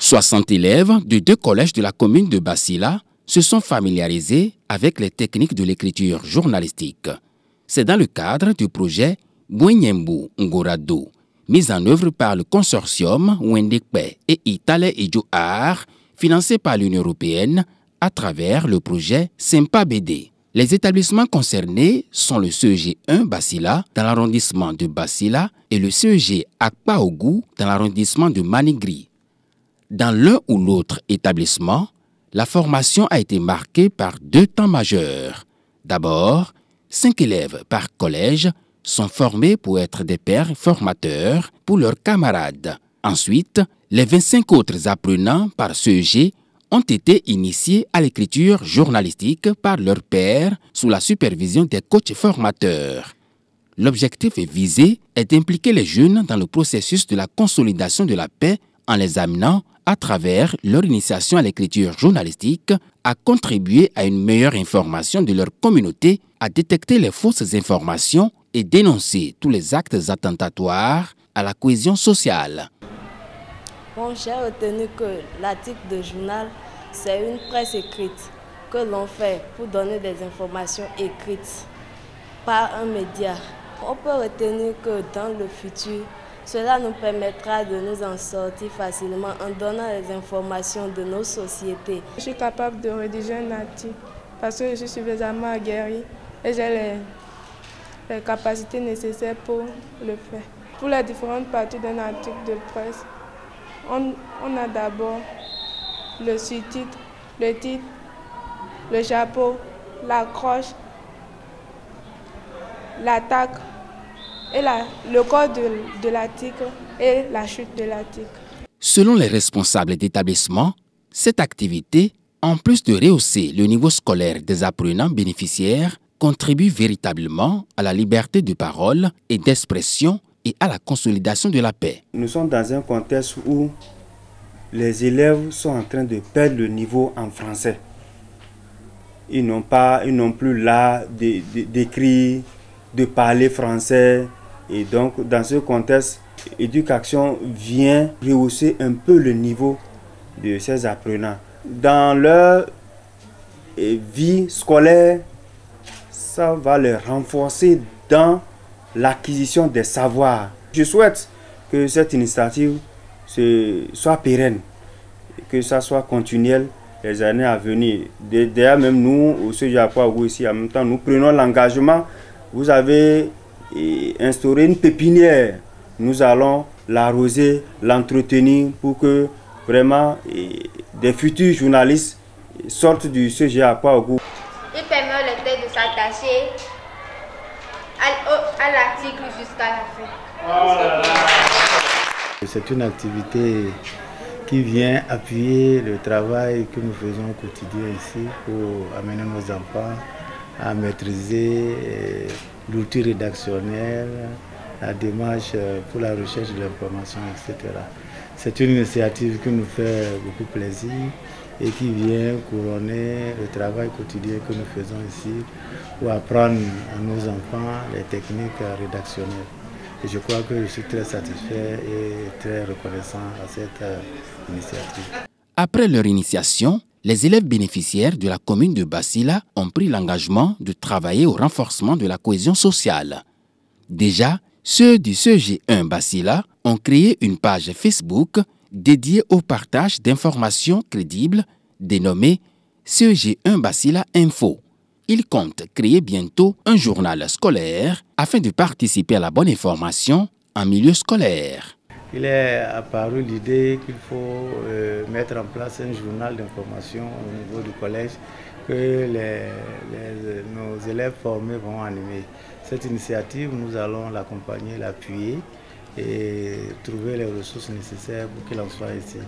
60 élèves de 2 collèges de la commune de Bassila se sont familiarisés avec les techniques de l'écriture journalistique. C'est dans le cadre du projet Bwenyembu Ngorado, mis en œuvre par le consortium Wendekpe et Itale Ejo Art, financé par l'Union européenne à travers le projet Sempa BD. Les établissements concernés sont le CEG 1 Bassila dans l'arrondissement de Bassila et le CEG Akpaogu dans l'arrondissement de Manigri. Dans l'un ou l'autre établissement, la formation a été marquée par 2 temps majeurs. D'abord, 5 élèves par collège sont formés pour être des pairs formateurs pour leurs camarades. Ensuite, les 25 autres apprenants par CEG ont été initiés à l'écriture journalistique par leurs pairs sous la supervision des coachs formateurs. L'objectif visé est d'impliquer les jeunes dans le processus de la consolidation de la paix en les amenant, à travers leur initiation à l'écriture journalistique, à contribuer à une meilleure information de leur communauté, à détecter les fausses informations et dénoncer tous les actes attentatoires à la cohésion sociale. Bon, j'ai retenu que l'article de journal, c'est une presse écrite que l'on fait pour donner des informations écrites par un média. On peut retenir que dans le futur, cela nous permettra de nous en sortir facilement en donnant les informations de nos sociétés. Je suis capable de rédiger un article parce que je suis suffisamment aguerrie et j'ai les capacités nécessaires pour le faire. Pour les différentes parties d'un article de presse, on a d'abord le sous-titre, le titre, le chapeau, l'accroche, l'attaque, et le corps de l'article et la chute de l'article. Selon les responsables d'établissement, cette activité, en plus de rehausser le niveau scolaire des apprenants bénéficiaires, contribue véritablement à la liberté de parole et d'expression et à la consolidation de la paix. Nous sommes dans un contexte où les élèves sont en train de perdre le niveau en français. Ils n'ont plus l'art d'écrire, de parler français. Et donc, dans ce contexte, l'éducation vient rehausser un peu le niveau de ces apprenants. Dans leur vie scolaire, ça va les renforcer dans l'acquisition des savoirs. Je souhaite que cette initiative soit pérenne, que ça soit continuel les années à venir. D'ailleurs, même nous, au CEG ici, en même temps, nous prenons l'engagement. Vous avez instaurer une pépinière. Nous allons l'arroser, l'entretenir pour que vraiment des futurs journalistes sortent du CEG Akpaogu. Il permet au lecteur de s'attacher à l'article jusqu'à la fin. C'est une activité qui vient appuyer le travail que nous faisons au quotidien ici pour amener nos enfants à maîtriser l'outil rédactionnel, la démarche pour la recherche de l'information, etc. C'est une initiative qui nous fait beaucoup plaisir et qui vient couronner le travail quotidien que nous faisons ici pour apprendre à nos enfants les techniques rédactionnelles. Et je crois que je suis très satisfait et très reconnaissant à cette initiative. Après leur initiation, les élèves bénéficiaires de la commune de Bassila ont pris l'engagement de travailler au renforcement de la cohésion sociale. Déjà, ceux du CEG 1 Bassila ont créé une page Facebook dédiée au partage d'informations crédibles dénommée CEG 1 Bassila Info. Ils comptent créer bientôt un journal scolaire afin de participer à la bonne information en milieu scolaire. Il est apparu l'idée qu'il faut mettre en place un journal d'information au niveau du collège que nos élèves formés vont animer. Cette initiative, nous allons l'accompagner, l'appuyer et trouver les ressources nécessaires pour qu'il en soit ici.